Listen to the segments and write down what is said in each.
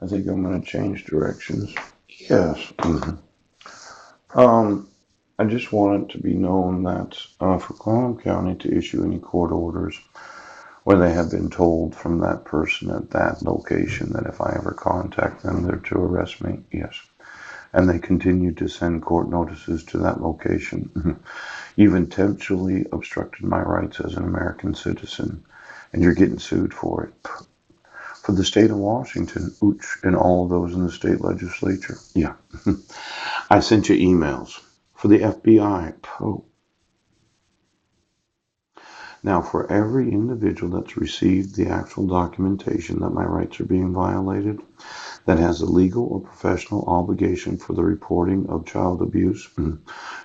I think I'm going to change directions. Yes. Um, I just want it to be known that for Clallam County to issue any court orders where they have been told from that person at that location that if I ever contact them, they're to arrest me. Yes. And they continue to send court notices to that location. You've intentionally obstructed my rights as an American citizen, and you're getting sued for it. For the state of Washington, ooch, and all of those in the state legislature. Yeah. I sent you emails. For the FBI, oh. Now, for every individual that's received the actual documentation that my rights are being violated, that has a legal or professional obligation for the reporting of child abuse,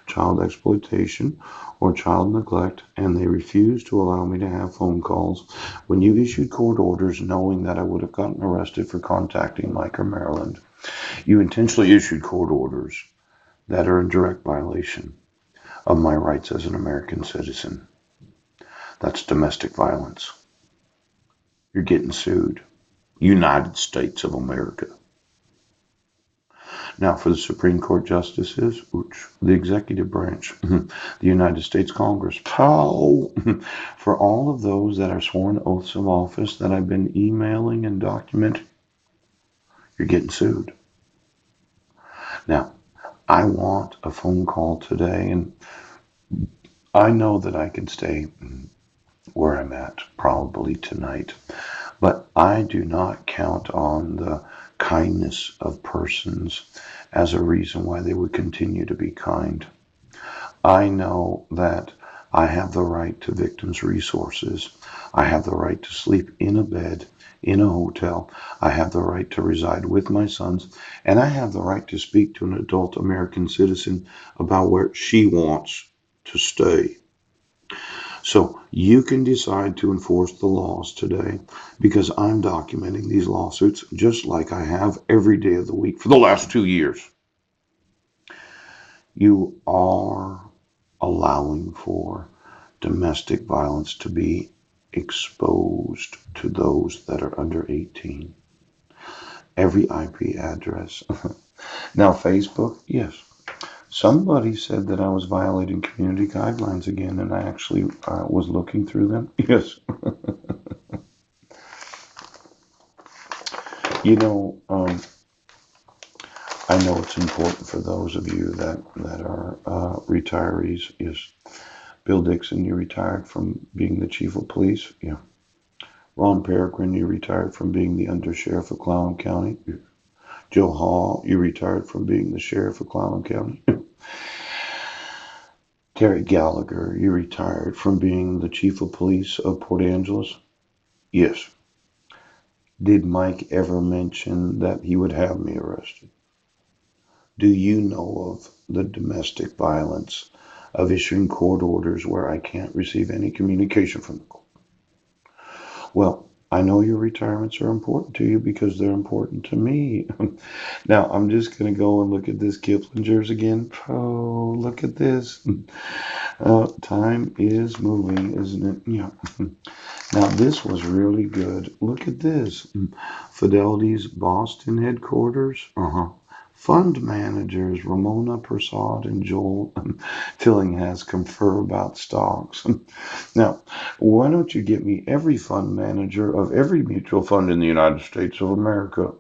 child exploitation, or child neglect, and they refuse to allow me to have phone calls, when you issued court orders knowing that I would have gotten arrested for contacting Mike or Maryland, you intentionally issued court orders that are in direct violation of my rights as an American citizen. That's domestic violence. You're getting sued. United States of America. Now, for the Supreme Court justices, the executive branch, the United States Congress, pow, for all of those that are sworn oaths of office that I've been emailing and documenting, you're getting sued. Now, I want a phone call today, and I know that I can stay where I'm at probably tonight, but I do not count on the kindness of persons as a reason why they would continue to be kind. I know that I have the right to victims' resources. I have the right to sleep in a bed in a hotel. I have the right to reside with my sons. And I have the right to speak to an adult American citizen about where she wants to stay. So you can decide to enforce the laws today because I'm documenting these lawsuits just like I have every day of the week for the last 2 years. You are allowing for domestic violence to be exposed to those that are under 18. Every IP address. Now, Facebook, yes. Somebody said that I was violating community guidelines again, and I actually was looking through them. Yes. You know, I know it's important for those of you that are retirees. Yes. Bill Dixon, you retired from being the chief of police. Yeah. Ron Peregrine, you retired from being the undersheriff of Clallam County. Joe Hall, you retired from being the sheriff of Clallam County. Terry Gallagher, you retired from being the chief of police of Port Angeles. Yes. Did Mike ever mention that he would have me arrested? Do you know of the domestic violence of issuing court orders where I can't receive any communication from the court? Well, I know your retirements are important to you because they're important to me. Now, I'm just going to go and look at this Kiplinger's again. Oh, look at this. Time is moving, isn't it? Yeah. Now, this was really good. Look at this. Fidelity's Boston headquarters. Fund managers Ramona Prasad and Joel Tillinghast confer about stocks. Now, why don't you get me every fund manager of every mutual fund in the United States of America?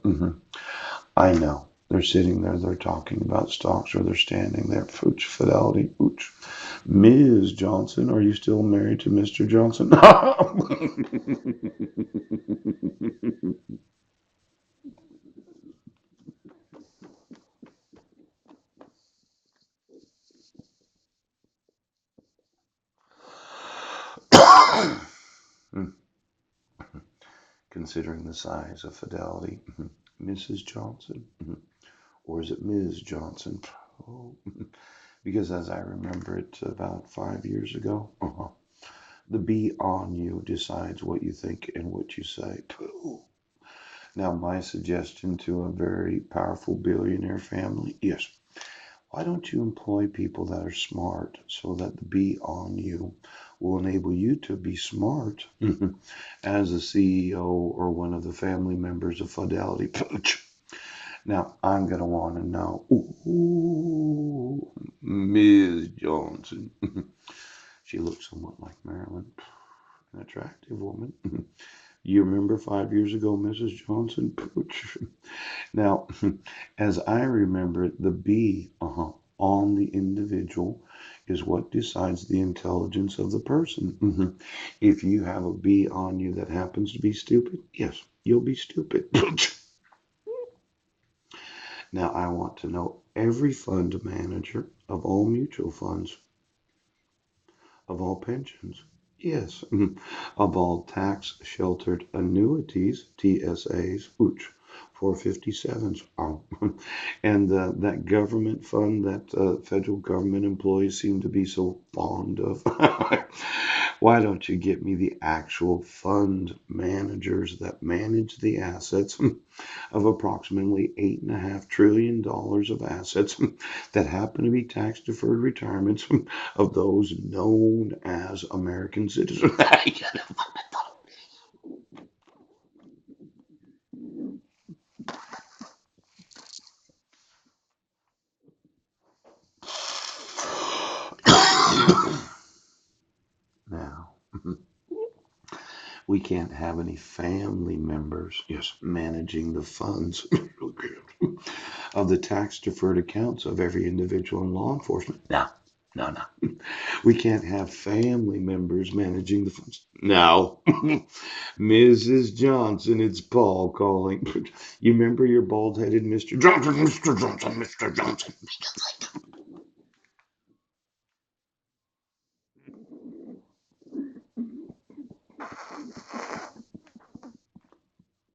I know. They're sitting there, they're talking about stocks, or they're standing there. Pooch, Fidelity, pooch. Ms. Johnson, are you still married to Mr. Johnson? Considering the size of Fidelity, Mrs. Johnson, or is it Ms. Johnson? Oh, because as I remember it about 5 years ago, the bee on you decides what you think and what you say. Now, my suggestion to a very powerful billionaire family, yes, why don't you employ people that are smart so that the bee on you will enable you to be smart as a CEO or one of the family members of Fidelity. Now, I'm going to want to know, ooh, Ms. Johnson. She looks somewhat like Marilyn, an attractive woman. You remember 5 years ago, Mrs. Johnson? Now, as I remember it, the B on the individual is what decides the intelligence of the person. If you have a B on you that happens to be stupid, yes, you'll be stupid. Now, I want to know every fund manager of all mutual funds, of all pensions, yes, of all tax sheltered annuities, TSAs, ooch, 457s, and that government fund that federal government employees seem to be so fond of. Why don't you get me the actual fund managers that manage the assets of approximately $8.5 trillion of assets that happen to be tax deferred retirements of those known as American citizens? Now, we can't have any family members, yes, managing the funds of the tax deferred accounts of every individual in law enforcement. No, no, no. We can't have family members managing the funds. No. Mrs. Johnson, it's Paul calling. You remember your bald headed Mr. Johnson, Mr. Johnson, Mr. Johnson.